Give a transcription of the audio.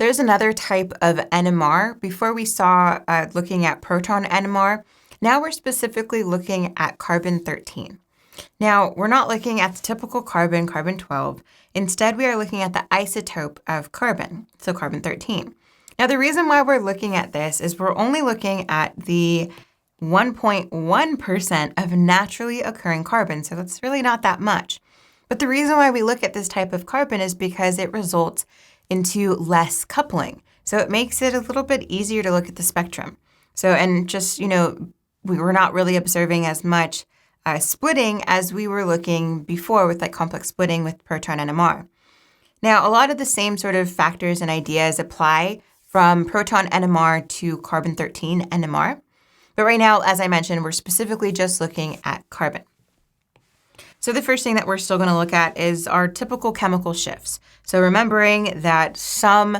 There's another type of NMR. Before we saw looking at proton NMR, now we're specifically looking at carbon-13. Now, we're not looking at the typical carbon, carbon-12. Instead, we are looking at the isotope of carbon, so carbon-13. Now, the reason why we're looking at this is we're only looking at the 1.1% of naturally occurring carbon, so that's really not that much. But the reason why we look at this type of carbon is because it results into less coupling. So it makes it a little bit easier to look at the spectrum. So, and just, we were not really observing as much splitting as we were looking before with like complex splitting with proton NMR. Now, a lot of the same sort of factors and ideas apply from proton NMR to carbon-13 NMR. But right now, as I mentioned, we're specifically just looking at carbon. So the first thing that we're still going to look at is our typical chemical shifts. So remembering that some